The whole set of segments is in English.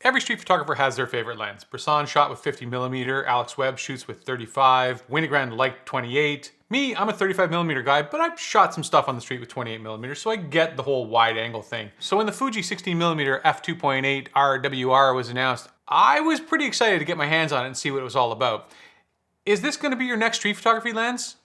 Every street photographer has their favorite lens. Bresson shot with 50mm, Alex Webb shoots with 35, Winogrand liked 28. Me, I'm a 35mm guy, but I've shot some stuff on the street with 28mm, so I get the whole wide angle thing. So when the Fuji 16mm f2.8 RWR was announced, I was pretty excited to get my hands on it and see what it was all about. Is this going to be your next street photography lens?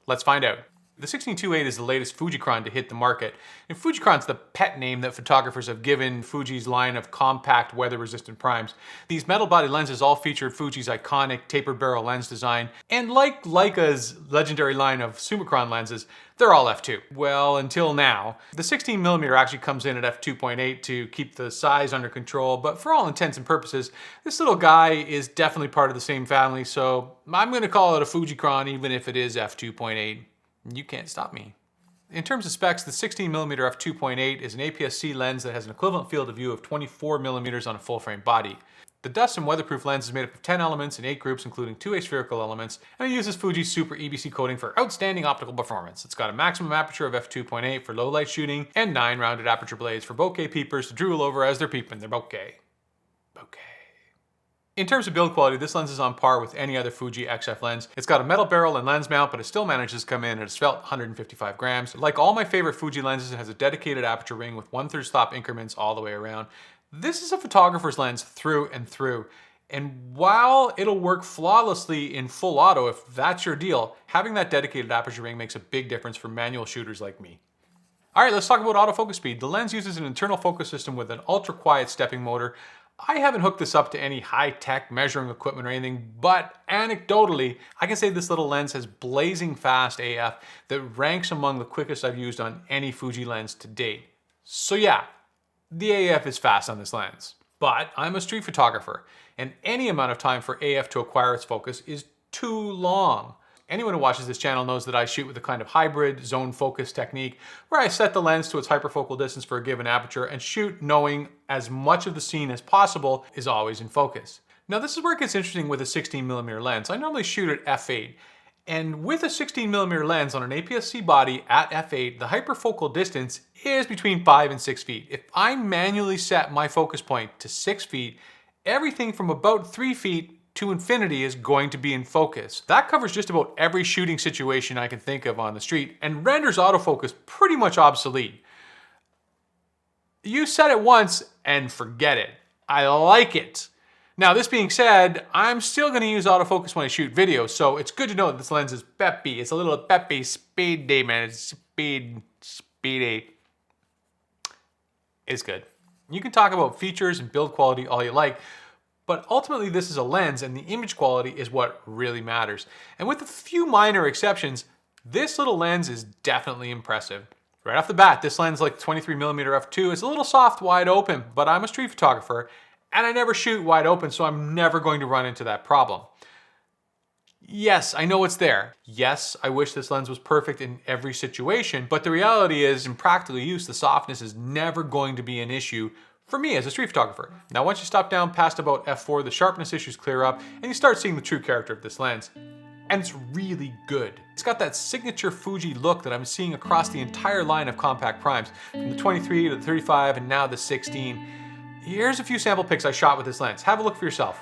Let's find out. The 16-2.8 is the latest Fujicron to hit the market, and Fujicron's the pet name that photographers have given Fuji's line of compact weather-resistant primes. These metal-body lenses all feature Fuji's iconic tapered barrel lens design, and like Leica's legendary line of Summicron lenses, they're all f2. Well, until now. The 16mm actually comes in at f2.8 to keep the size under control, but for all intents and purposes, this little guy is definitely part of the same family, so I'm going to call it a Fujicron even if it is f2.8. You can't stop me. In terms of specs, the 16mm f2.8 is an APS-C lens that has an equivalent field of view of 24mm on a full-frame body. The dust and weatherproof lens is made up of 10 elements in 8 groups, including 2 aspherical elements, and it uses Fuji's Super EBC coating for outstanding optical performance. It's got a maximum aperture of f2.8 for low light shooting, and 9 rounded aperture blades for bokeh peepers to drool over as they're peeping their bokeh. In terms of build quality, this lens is on par with any other Fuji XF lens. It's got a metal barrel and lens mount, but it still manages to come in at a svelte 155 grams. Like all my favorite Fuji lenses, it has a dedicated aperture ring with 1/3 stop increments all the way around. This is a photographer's lens through and through. And while it'll work flawlessly in full auto if that's your deal, having that dedicated aperture ring makes a big difference for manual shooters like me. All right, let's talk about autofocus speed. The lens uses an internal focus system with an ultra quiet stepping motor. I haven't hooked this up to any high-tech measuring equipment or anything, but anecdotally, I can say this little lens has blazing fast AF that ranks among the quickest I've used on any Fuji lens to date. So yeah, the AF is fast on this lens. But I'm a street photographer, and any amount of time for AF to acquire its focus is too long. Anyone who watches this channel knows that I shoot with a kind of hybrid zone focus technique where I set the lens to its hyperfocal distance for a given aperture and shoot knowing as much of the scene as possible is always in focus. Now this is where it gets interesting with a 16mm lens. I normally shoot at f8, and with a 16mm lens on an APS-C body at f8, the hyperfocal distance is between 5 and 6 feet. If I manually set my focus point to 6 feet, everything from about 3 feet to infinity is going to be in focus. That covers just about every shooting situation I can think of on the street and renders autofocus pretty much obsolete. You set it once and forget it. I like it. Now this being said, I'm still going to use autofocus when I shoot video, so it's good to know that this lens is peppy. It's a little peppy speed day, man. It's speedy. It's good. You can talk about features and build quality all you like, but ultimately this is a lens and the image quality is what really matters. And with a few minor exceptions, this little lens is definitely impressive. Right off the bat, this lens, like 23mm f2, is a little soft wide open, but I'm a street photographer and I never shoot wide open, so I'm never going to run into that problem. Yes, I know it's there. Yes, I wish this lens was perfect in every situation, but the reality is in practical use, the softness is never going to be an issue for me as a street photographer. Now once you stop down past about f4, the sharpness issues clear up and you start seeing the true character of this lens. And it's really good. It's got that signature Fuji look that I'm seeing across the entire line of compact primes, from the 23 to the 35 and now the 16. Here's a few sample pics I shot with this lens. Have a look for yourself.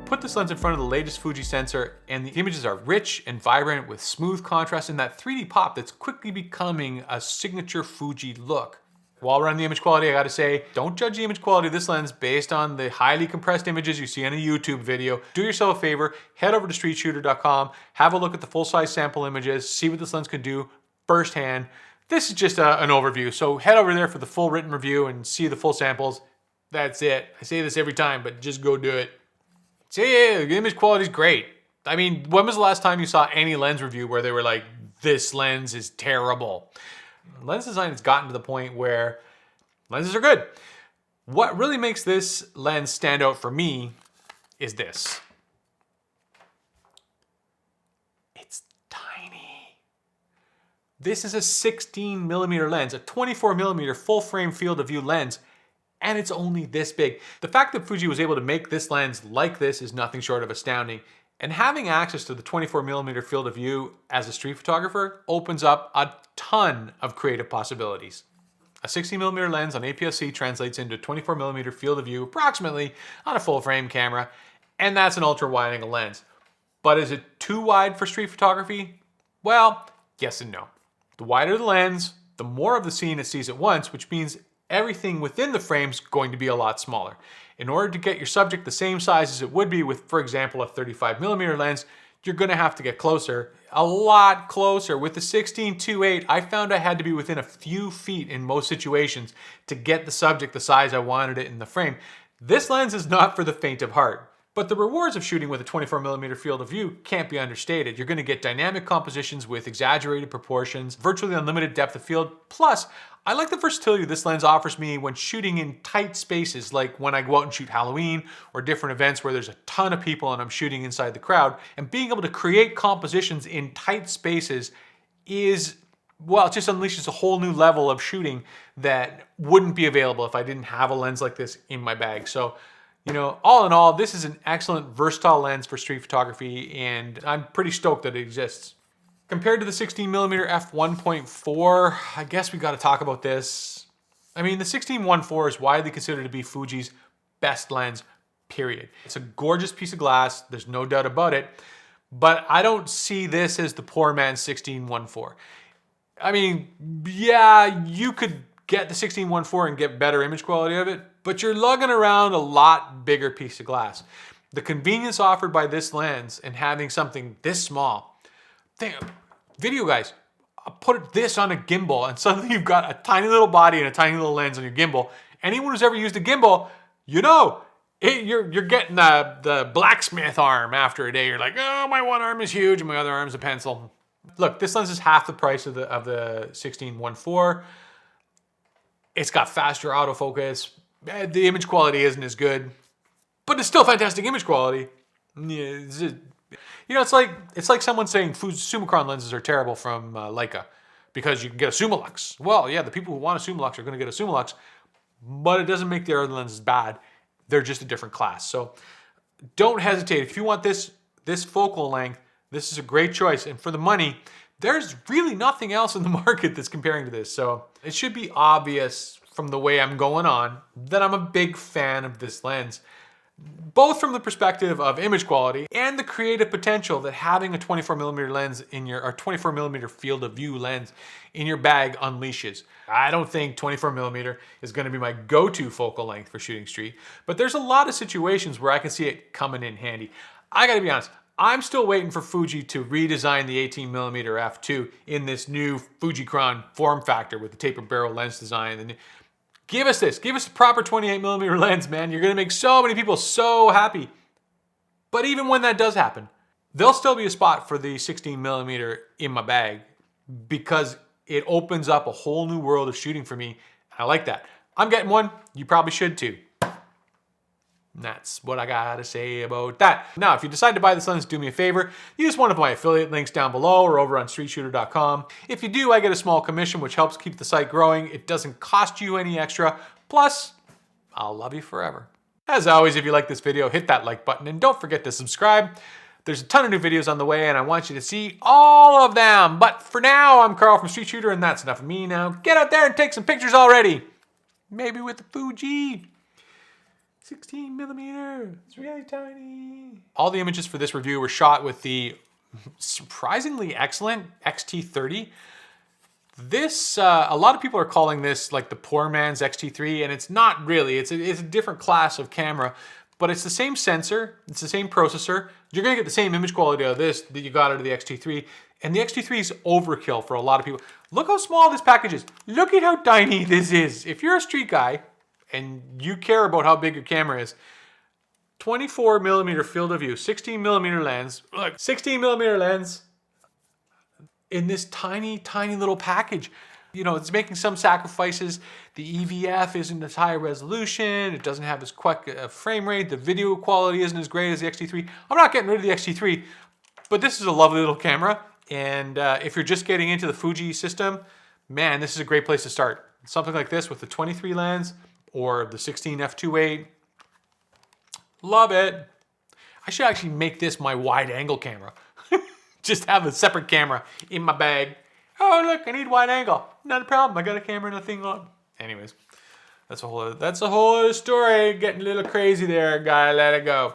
Put this lens in front of the latest Fuji sensor and the images are rich and vibrant with smooth contrast and that 3D pop that's quickly becoming a signature Fuji look. While we're on the image quality, I gotta say, don't judge the image quality of this lens based on the highly compressed images you see on a YouTube video. Do yourself a favor, head over to StreetShootr.com, have a look at the full-size sample images, see what this lens can do firsthand. This is just an overview, so head over there for the full written review and see the full samples. That's it. I say this every time, but just go do it. See, the image quality is great. I mean, when was the last time you saw any lens review where they were like, this lens is terrible? Lens design has gotten to the point where lenses are good. What really makes this lens stand out for me is this. It's tiny. This is a 16mm lens, a 24mm full frame field of view lens, and it's only this big. The fact that Fuji was able to make this lens like this is nothing short of astounding. And having access to the 24mm field of view as a street photographer opens up a ton of creative possibilities. A 16mm lens on APS-C translates into 24mm field of view approximately on a full frame camera, and that's an ultra wide angle lens. But is it too wide for street photography? Well, yes and no. The wider the lens, the more of the scene it sees at once, which means everything within the frame's going to be a lot smaller. In order to get your subject the same size as it would be with, for example, a 35mm lens, you're gonna have to get closer, a lot closer. With the 16.2.8, I found I had to be within a few feet in most situations to get the subject the size I wanted it in the frame. This lens is not for the faint of heart. But the rewards of shooting with a 24mm field of view can't be understated. You're gonna get dynamic compositions with exaggerated proportions, virtually unlimited depth of field. Plus, I like the versatility this lens offers me when shooting in tight spaces, like when I go out and shoot Halloween or different events where there's a ton of people and I'm shooting inside the crowd. And being able to create compositions in tight spaces is, well, it just unleashes a whole new level of shooting that wouldn't be available if I didn't have a lens like this in my bag. So, you know, all in all, this is an excellent versatile lens for street photography, and I'm pretty stoked that it exists. Compared to the 16mm f1.4, I guess we got to talk about this. I mean, the 16-1.4 is widely considered to be Fuji's best lens, period. It's a gorgeous piece of glass, there's no doubt about it, but I don't see this as the poor man's 16-1.4. I mean, yeah, you could get the 16-1.4 and get better image quality of it, but you're lugging around a lot bigger piece of glass. The convenience offered by this lens and having something this small, video guys, put this on a gimbal and suddenly you've got a tiny little body and a tiny little lens on your gimbal. Anyone who's ever used a gimbal, you know, you're getting the blacksmith arm after a day. You're like, oh, my one arm is huge and my other arm's a pencil. Look, this lens is half the price of the 16-1.4. It's got faster autofocus. The image quality isn't as good, but it's still fantastic image quality. You know, it's like someone saying Fujicron lenses are terrible from Leica because you can get a Summilux. Well, yeah, the people who want a Summilux are going to get a Summilux, but it doesn't make the other lenses bad. They're just a different class. So don't hesitate. If you want this focal length, this is a great choice. And for the money, there's really nothing else in the market that's comparing to this. So it should be obvious from the way I'm going on that I'm a big fan of this lens, both from the perspective of image quality and the creative potential that having a 24mm lens in your, or 24mm field of view lens in your bag unleashes. I don't think 24mm is going to be my go-to focal length for shooting street, but there's a lot of situations where I can see it coming in handy. I gotta be honest, I'm still waiting for Fuji to redesign the 18mm f2 in this new Fujicron form factor with the tapered barrel lens design. And give us this, give us a proper 28mm lens, man. You're gonna make so many people so happy. But even when that does happen, there'll still be a spot for the 16mm in my bag because it opens up a whole new world of shooting for me. I like that. I'm getting one, you probably should too. And that's what I gotta say about that. Now, if you decide to buy this lens, do me a favor. Use one of my affiliate links down below or over on StreetShootr.com. If you do, I get a small commission, which helps keep the site growing. It doesn't cost you any extra. Plus, I'll love you forever. As always, if you like this video, hit that like button and don't forget to subscribe. There's a ton of new videos on the way and I want you to see all of them. But for now, I'm Carl from StreetShootr and that's enough of me. Now, get out there and take some pictures already. Maybe with the Fuji 16mm, it's really tiny. All the images for this review were shot with the surprisingly excellent X-T30. This, a lot of people are calling this like the poor man's X-T3, and it's not really. It's a different class of camera, but it's the same sensor, it's the same processor. You're gonna get the same image quality out of this that you got out of the X-T3, and the X-T3 is overkill for a lot of people. Look how small this package is. Look at how tiny this is. If you're a street guy, and you care about how big your camera is, 24mm field of view, 16mm lens, look, 16mm lens in this tiny, tiny little package. You know, it's making some sacrifices. The EVF isn't as high a resolution. It doesn't have as quick a frame rate. The video quality isn't as great as the X-T3. I'm not getting rid of the X-T3, but this is a lovely little camera. And if you're just getting into the Fuji system, man, this is a great place to start. Something like this with the 23 lens or the 16 f2.8. Love it. I should actually make this my wide angle camera. Just have a separate camera in my bag. Oh, look, I need wide angle. Not a problem. I got a camera and a thing on. Anyways, that's a whole other story. Getting a little crazy there. Gotta let it go.